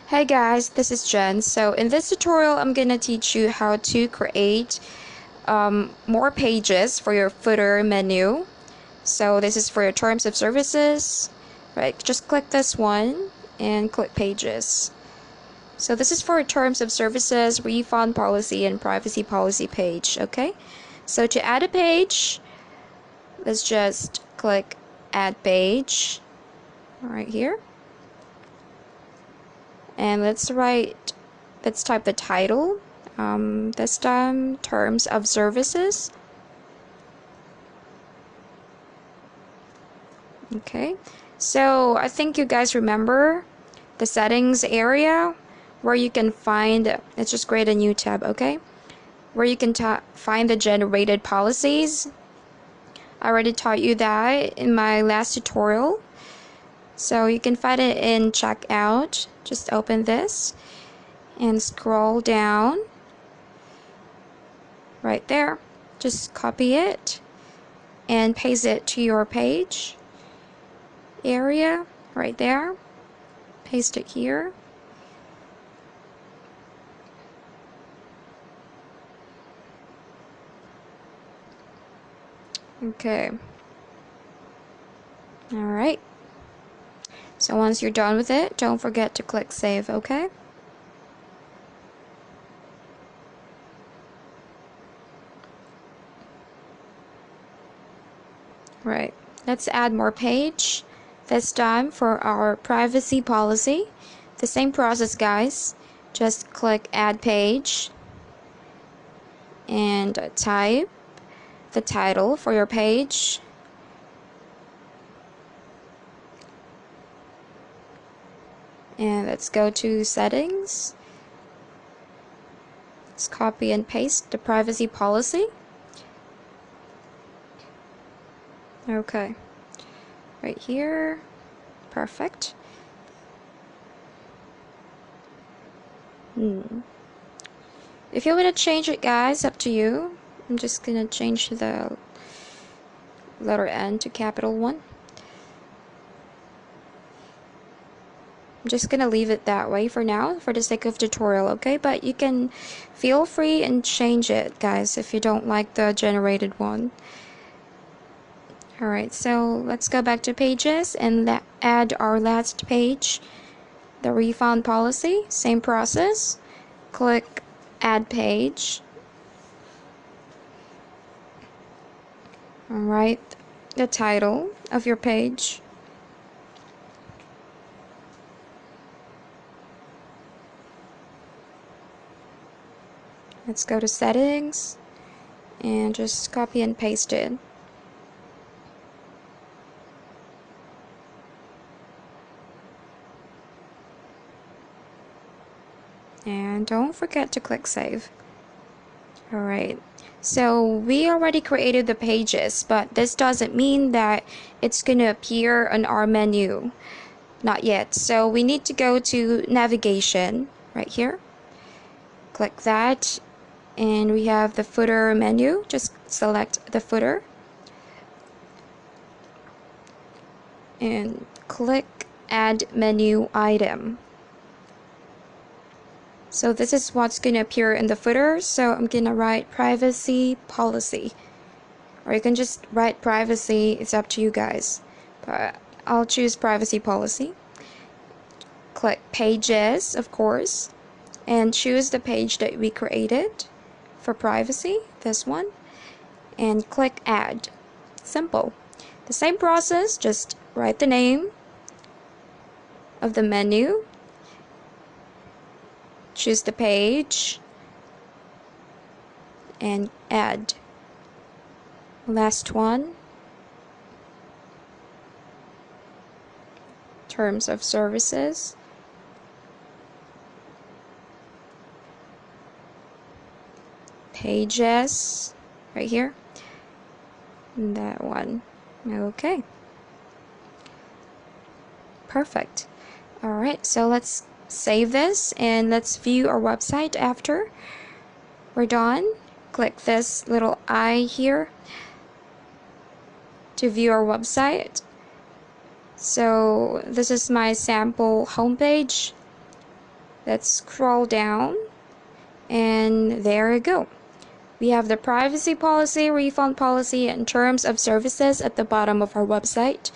Hey guys, this is Jen. So in this tutorial, I'm gonna teach you how to create more pages for your footer menu. So this is for your terms of services, right? Just click this one and click pages. So this is for terms of services, refund policy, and privacy policy page, okay? So to add a page, let's just click add page right here. And let's type the title, this time terms of services. Okay, so I think you guys remember the settings area where you can find, let's just create a new tab, okay, where you can find the generated policies. I already taught you that in my last tutorial, so you can find it in checkout. Just open this and scroll down right there. Just copy it and paste it to your page area right there. Paste it here. Okay. Alright. So once you're done with it, don't forget to click save, okay? Right. Let's add more page. This time for our privacy policy. The same process, guys. Just click add page and type the title for your page. And let's go to settings. Let's copy and paste the privacy policy. Okay, right here. Perfect. If you want to change it, guys, up to you. I'm just gonna change the letter N to capital 1. I'm just gonna leave it that way for now for the sake of tutorial, okay? But you can feel free and change it, guys, if you don't like the generated one. Alright, so let's go back to pages and add our last page, the refund policy. Same process. Click add page. Alright, the title of your page. Let's go to settings and just copy and paste it. And don't forget to click save. Alright, so we already created the pages, but this doesn't mean that it's gonna appear on our menu. Not yet. So we need to go to navigation right here. Click that, and we have the footer menu. Just select the footer and click add menu item. So this is what's going to appear in the footer. So I'm going to write privacy policy. Or you can just write privacy. It's up to you guys. But I'll choose privacy policy. Click pages, of course. And choose the page that we created for privacy. This one. And click add. Simple. The same process. Just write the name of the menu. Choose the page and add. Last one, terms of services. Pages right here. And that one. Okay. Perfect. Alright, so let's save this and let's view our website after we're done. Click this little eye here to view our website. So this is my sample homepage. Let's scroll down, and there you go. We have the privacy policy, refund policy, and terms of services at the bottom of our website.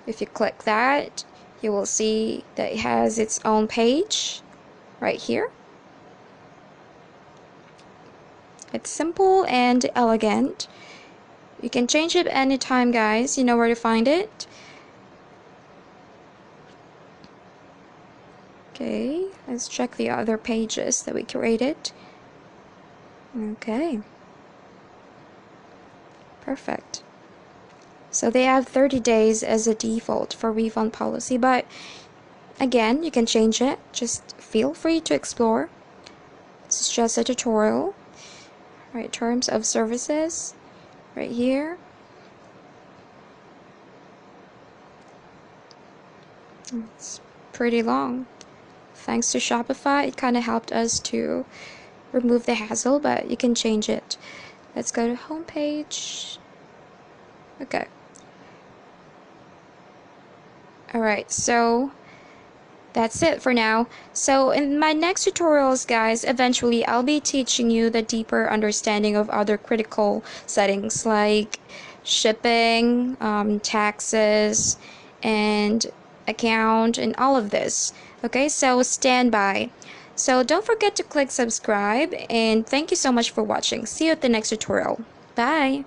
If you click that, you will see that it has its own page right here. It's simple and elegant. You can change it anytime, guys. You know where to find it. Okay, let's check the other pages that we created. Okay, perfect. So they have 30 days as a default for refund policy, but again, you can change it. Just feel free to explore. This is just a tutorial. Right, terms of services right here. It's pretty long. Thanks to Shopify, it kind of helped us to remove the hassle, but you can change it. Let's go to homepage. Okay. Alright, so that's it for now. So in my next tutorials, guys, eventually I'll be teaching you the deeper understanding of other critical settings like shipping, taxes, and account, and all of this. Okay, so stand by. So don't forget to click subscribe, and thank you so much for watching. See you at the next tutorial. Bye!